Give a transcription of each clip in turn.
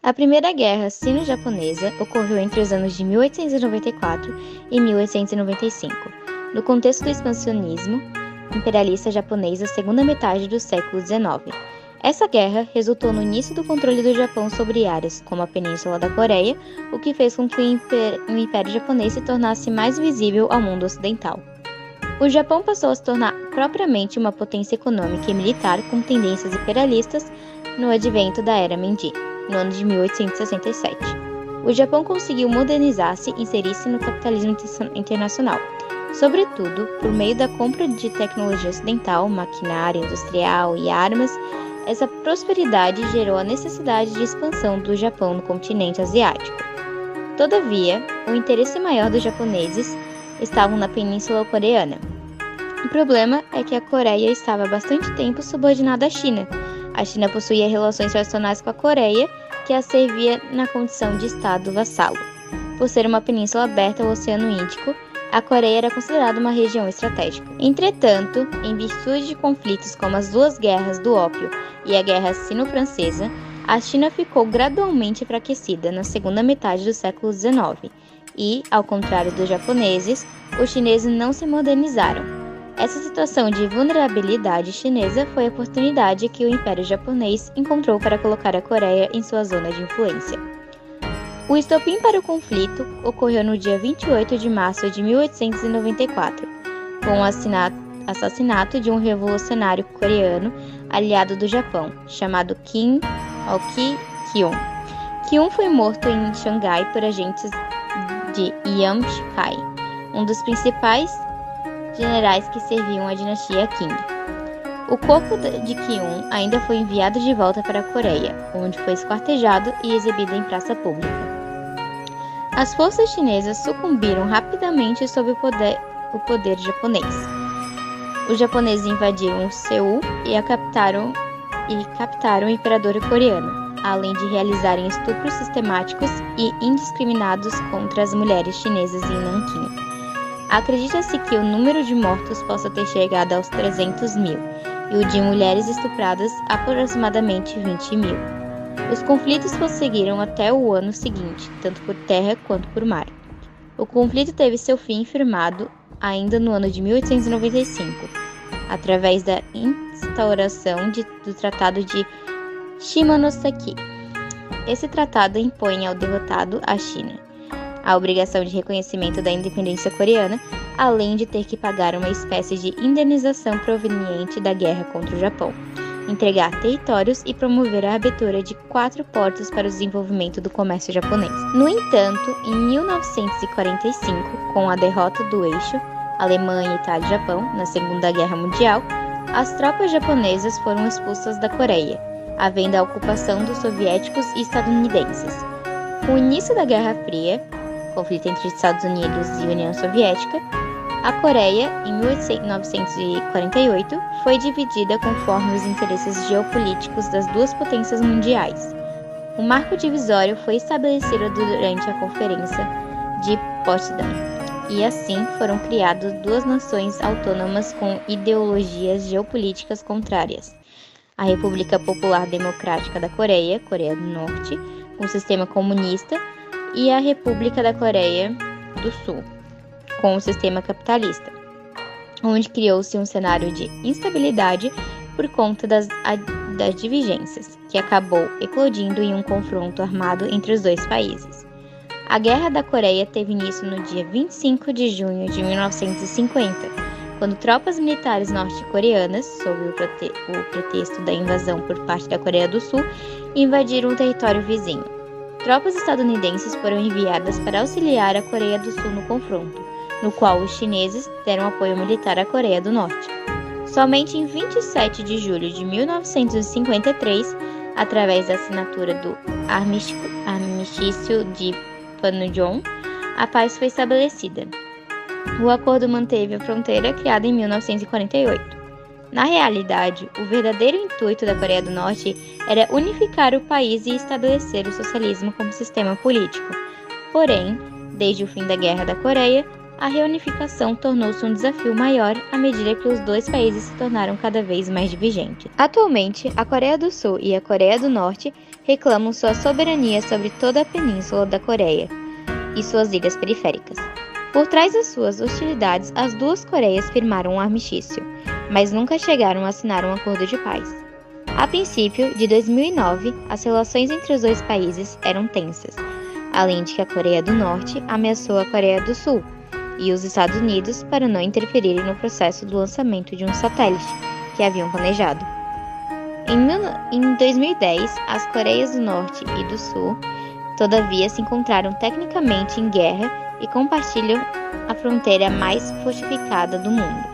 A Primeira Guerra Sino-Japonesa ocorreu entre os anos de 1894 e 1895, no contexto do expansionismo imperialista japonês da segunda metade do século XIX. Essa guerra resultou no início do controle do Japão sobre áreas como a Península da Coreia, o que fez com que o Império Japonês se tornasse mais visível ao mundo ocidental. O Japão passou a se tornar propriamente uma potência econômica e militar com tendências imperialistas no advento da Era Meiji, no ano de 1867. O Japão conseguiu modernizar-se e inserir-se no capitalismo internacional, sobretudo por meio da compra de tecnologia ocidental, maquinária industrial e armas. Essa prosperidade gerou a necessidade de expansão do Japão no continente asiático. Todavia, o interesse maior dos japoneses estava na Península Coreana. O problema é que a Coreia estava há bastante tempo subordinada à China. A China possuía relações tradicionais com a Coreia, que a servia na condição de Estado vassalo. Por ser uma península aberta ao Oceano Índico, a Coreia era considerada uma região estratégica. Entretanto, em virtude de conflitos como as duas guerras do ópio e a Guerra Sino-Francesa, a China ficou gradualmente enfraquecida na segunda metade do século XIX e, ao contrário dos japoneses, os chineses não se modernizaram. Essa situação de vulnerabilidade chinesa foi a oportunidade que o Império Japonês encontrou para colocar a Coreia em sua zona de influência. O estopim para o conflito ocorreu no dia 28 de março de 1894, com o assassinato de um revolucionário coreano aliado do Japão, chamado Kim Ok-kyun. Kyun foi morto em Xangai por agentes de Yang Shikai, um dos principais generais que serviam a dinastia Qing. O corpo de Kyun ainda foi enviado de volta para a Coreia, onde foi esquartejado e exibido em praça pública. As forças chinesas sucumbiram rapidamente sob o poder japonês. Os japoneses invadiram Seul e captaram o imperador coreano, além de realizarem estupros sistemáticos e indiscriminados contra as mulheres chinesas em Nanquim. Acredita-se que o número de mortos possa ter chegado aos 300 mil e o de mulheres estupradas aproximadamente 20 mil. Os conflitos prosseguiram até o ano seguinte, tanto por terra quanto por mar. O conflito teve seu fim firmado ainda no ano de 1895, através da instauração do Tratado de Shimonoseki. Esse tratado impõe ao derrotado, a China, a obrigação de reconhecimento da independência coreana, além de ter que pagar uma espécie de indenização proveniente da guerra contra o Japão, entregar territórios e promover a abertura de 4 portos para o desenvolvimento do comércio japonês. No entanto, em 1945, com a derrota do eixo Alemanha, Itália e Japão na Segunda Guerra Mundial, as tropas japonesas foram expulsas da Coreia, havendo a ocupação dos soviéticos e estadunidenses. Com o início da Guerra Fria, conflito entre Estados Unidos e União Soviética, a Coreia, em 1948, foi dividida conforme os interesses geopolíticos das duas potências mundiais. O marco divisório foi estabelecido durante a Conferência de Potsdam, e assim foram criadas duas nações autônomas com ideologias geopolíticas contrárias: a República Popular Democrática da Coreia, Coreia do Norte, com sistema comunista, e a República da Coreia do Sul, com o sistema capitalista, onde criou-se um cenário de instabilidade por conta das divergências, que acabou eclodindo em um confronto armado entre os dois países. A Guerra da Coreia teve início no dia 25 de junho de 1950, quando tropas militares norte-coreanas, sob o pretexto da invasão por parte da Coreia do Sul, invadiram o território vizinho. Tropas estadunidenses foram enviadas para auxiliar a Coreia do Sul no confronto, no qual os chineses deram apoio militar à Coreia do Norte. Somente em 27 de julho de 1953, através da assinatura do Armistício de Panmunjom, a paz foi estabelecida. O acordo manteve a fronteira criada em 1948. Na realidade, o verdadeiro intuito da Coreia do Norte era unificar o país e estabelecer o socialismo como sistema político. Porém, desde o fim da Guerra da Coreia, a reunificação tornou-se um desafio maior à medida que os dois países se tornaram cada vez mais divergentes. Atualmente, a Coreia do Sul e a Coreia do Norte reclamam sua soberania sobre toda a península da Coreia e suas ilhas periféricas. Por trás das suas hostilidades, as duas Coreias firmaram um armistício, mas nunca chegaram a assinar um acordo de paz. A princípio, de 2009, as relações entre os dois países eram tensas, além de que a Coreia do Norte ameaçou a Coreia do Sul e os Estados Unidos para não interferirem no processo do lançamento de um satélite que haviam planejado. Em 2010, as Coreias do Norte e do Sul, todavia, se encontraram tecnicamente em guerra e compartilham a fronteira mais fortificada do mundo.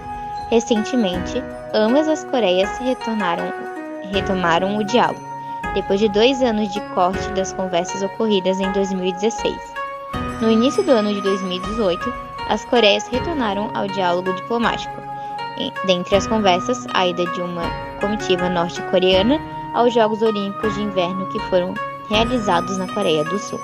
Recentemente, ambas as Coreias retomaram o diálogo, depois de 2 anos de corte das conversas ocorridas em 2016. No início do ano de 2018, as Coreias retornaram ao diálogo diplomático. Dentre as conversas, a ida de uma comitiva norte-coreana aos Jogos Olímpicos de Inverno que foram realizados na Coreia do Sul.